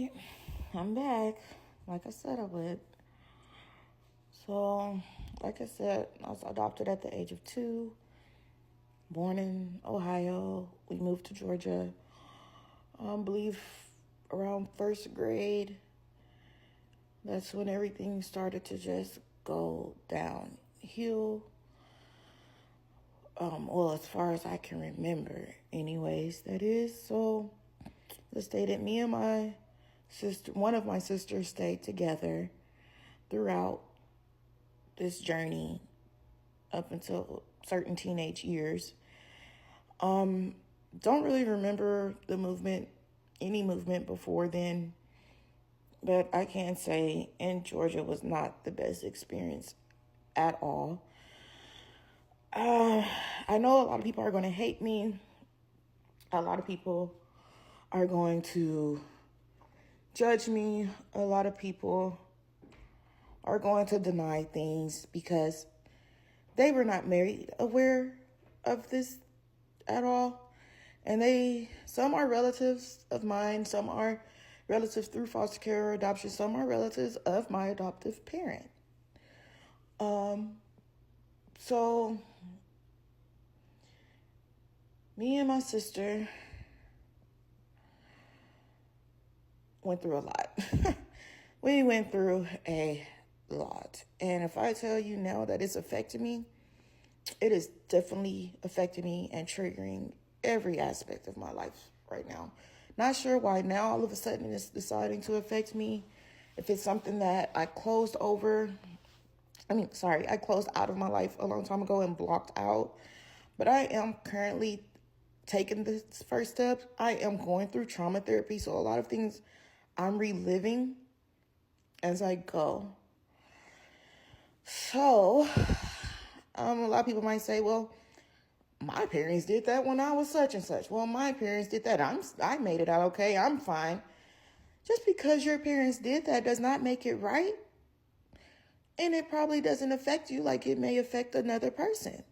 right, I'm back. Like I said, I would. So, like I said, I was adopted at the age of 2, born in Ohio. We moved to Georgia, I believe around first grade. That's when everything started to just go downhill. Well, as far as I can remember, anyways, that is. So, the state that me and my sister, one of my sisters, stayed together throughout this journey up until certain teenage years. Don't really remember the movement, any movement before then, but I can say in Georgia was not the best experience at all. I know a lot of people are going to hate me. A lot of people are going to judge me. A lot of people are going to deny things because they were not made aware of this at all. And some are relatives of mine, some are relatives through foster care or adoption, some are relatives of my adoptive parent. So me and my sister went through a lot. We went through a lot. And if I tell you now that it's affected me, it is definitely affecting me and triggering every aspect of my life right now. Not sure why now all of a sudden it's deciding to affect me. If it's something that I closed out of my life a long time ago and blocked out. But I am currently taking this first step. I am going through trauma therapy. So a lot of things I'm reliving as I go. So, a lot of people might say, well, my parents did that when I was such and such. Well, my parents did that. I made it out okay. I'm fine. Just because your parents did that does not make it right. And it probably doesn't affect you like it may affect another person.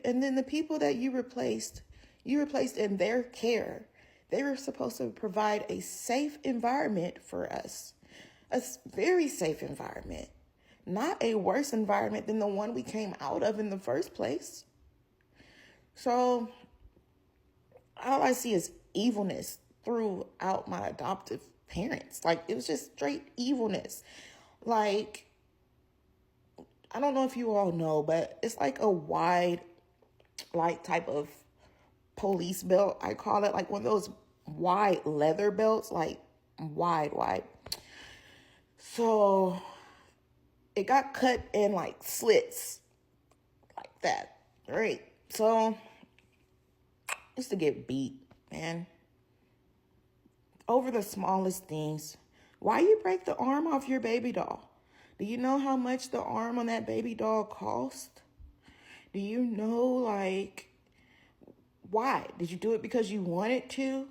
And then the people that you replaced in their care. They were supposed to provide a safe environment for us. A very safe environment. Not a worse environment than the one we came out of in the first place. So all I see is evilness throughout my adoptive parents. Like, it was just straight evilness. Like, I don't know if you all know, but it's like a wide, like, type of police belt. I call it like one of those wide leather belts, like wide. So it got cut in like slits like that, right? So I used to get beat, man, over the smallest things. Why you break the arm off your baby doll? Do you know how much the arm on that baby doll cost? Do you know, like, why? Did you do it because you wanted to?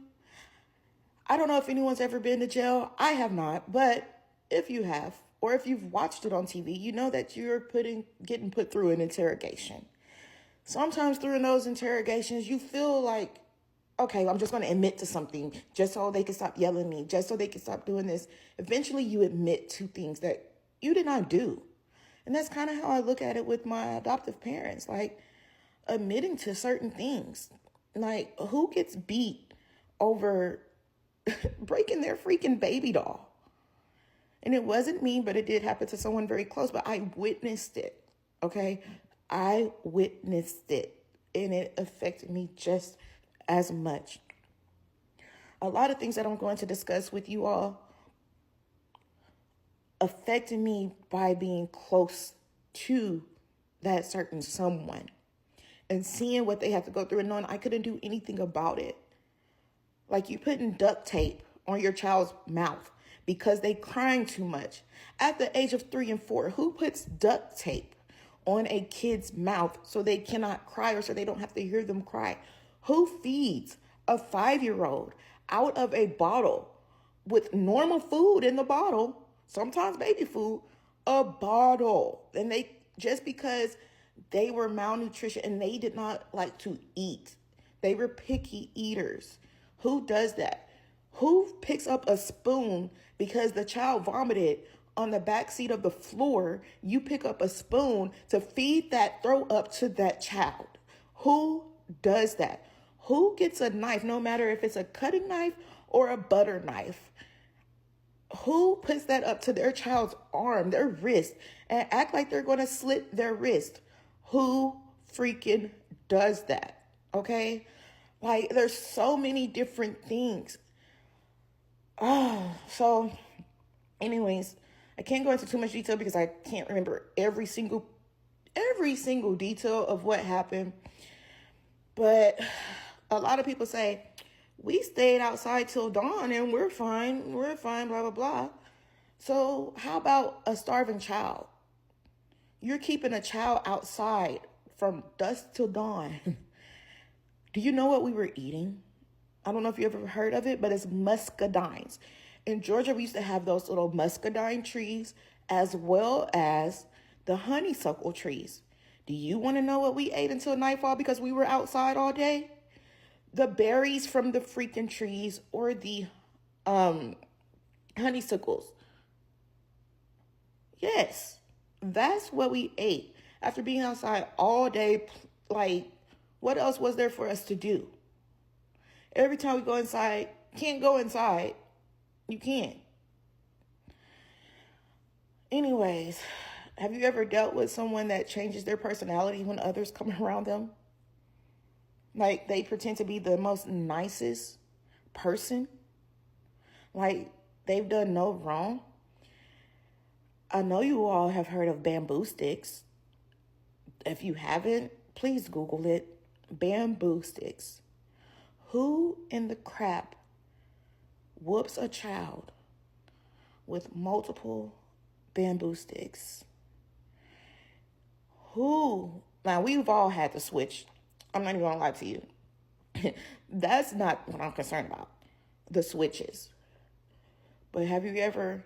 I don't know if anyone's ever been to jail. I have not, but if you have, or if you've watched it on TV, you know that you're getting put through an interrogation. Sometimes during those interrogations, you feel like, okay, I'm just going to admit to something just so they can stop yelling at me, just so they can stop doing this. Eventually, you admit to things that you did not do. And that's kind of how I look at it with my adoptive parents, like admitting to certain things. Like, who gets beat over breaking their freaking baby doll? And it wasn't me, but it did happen to someone very close, but I witnessed it, okay? I witnessed it, and it affected me just as much. A lot of things that I'm going to discuss with you all affected me by being close to that certain someone and seeing what they have to go through and knowing I couldn't do anything about it. Like you putting duct tape on your child's mouth because they crying too much. At the age of 3 and 4, who puts duct tape on a kid's mouth so they cannot cry or so they don't have to hear them cry? Who feeds a 5-year-old out of a bottle with normal food in the bottle, sometimes baby food, a bottle? And they, just because they were malnutrition and they did not like to eat, they were picky eaters. Who does that? Who picks up a spoon because the child vomited on the back seat of the floor? You pick up a spoon to feed that throw up to that child. Who does that? Who gets a knife, no matter if it's a cutting knife or a butter knife? Who puts that up to their child's arm, their wrist, and act like they're going to slit their wrist? Who freaking does that? Okay? Like, there's so many different things. So anyways, I can't go into too much detail because I can't remember every single detail of what happened. But a lot of people say, we stayed outside till dawn and we're fine, blah, blah, blah. So how about a starving child? You're keeping a child outside from dusk till dawn. Do you know what we were eating? I don't know if you ever heard of it, but it's muscadines. In Georgia, we used to have those little muscadine trees as well as the honeysuckle trees. Do you want to know what we ate until nightfall because we were outside all day? The berries from the freaking trees or the honeysuckles. Yes, that's what we ate after being outside all day. Like, what else was there for us to do? Every time we go inside, can't go inside. You can't. Anyways, have you ever dealt with someone that changes their personality when others come around them? Like, they pretend to be the most nicest person. Like, they've done no wrong. I know you all have heard of bamboo sticks. If you haven't, please Google it. Bamboo sticks. Who in the crap whoops a child with multiple bamboo sticks? Who? Now, we've all had to switch. I'm not even gonna lie to you. That's not what I'm concerned about. The switches. But have you ever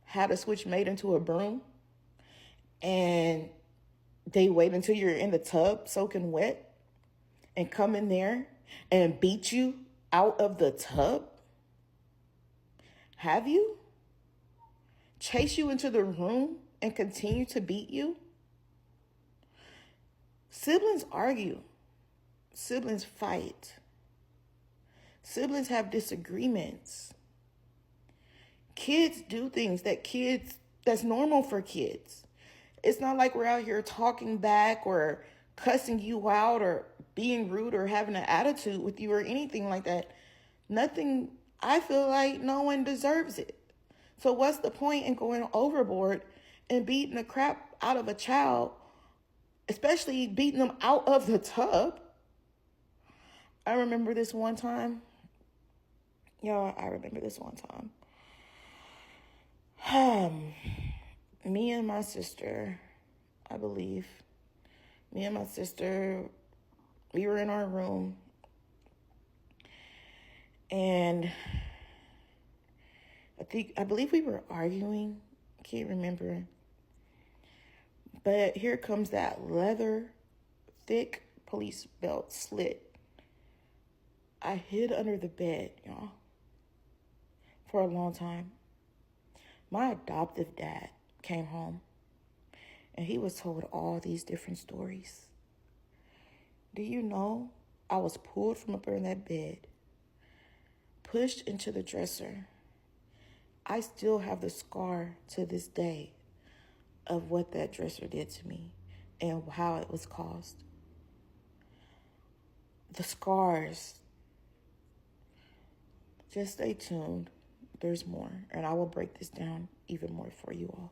had a switch made into a broom and they wait until you're in the tub soaking wet and come in there and beat you out of the tub? Have you? Chase you into the room and continue to beat you? Siblings argue. Siblings fight. Siblings have disagreements. Kids do things that's normal for kids. It's not like we're out here talking back or cussing you out or being rude or having an attitude with you or anything like that. Nothing, I feel like no one deserves it. So what's the point in going overboard and beating the crap out of a child, especially beating them out of the tub? I remember this one time. Me and my sister, I believe, me and my sister, we were in our room and I believe we were arguing. Can't remember. But here comes that leather, thick police belt slit. I hid under the bed, y'all, for a long time. My adoptive dad came home and he was told all these different stories. Do you know I was pulled from up in that bed, pushed into the dresser. I still have the scar to this day of what that dresser did to me and how it was caused. The scars. Just stay tuned. There's more, and I will break this down even more for you all.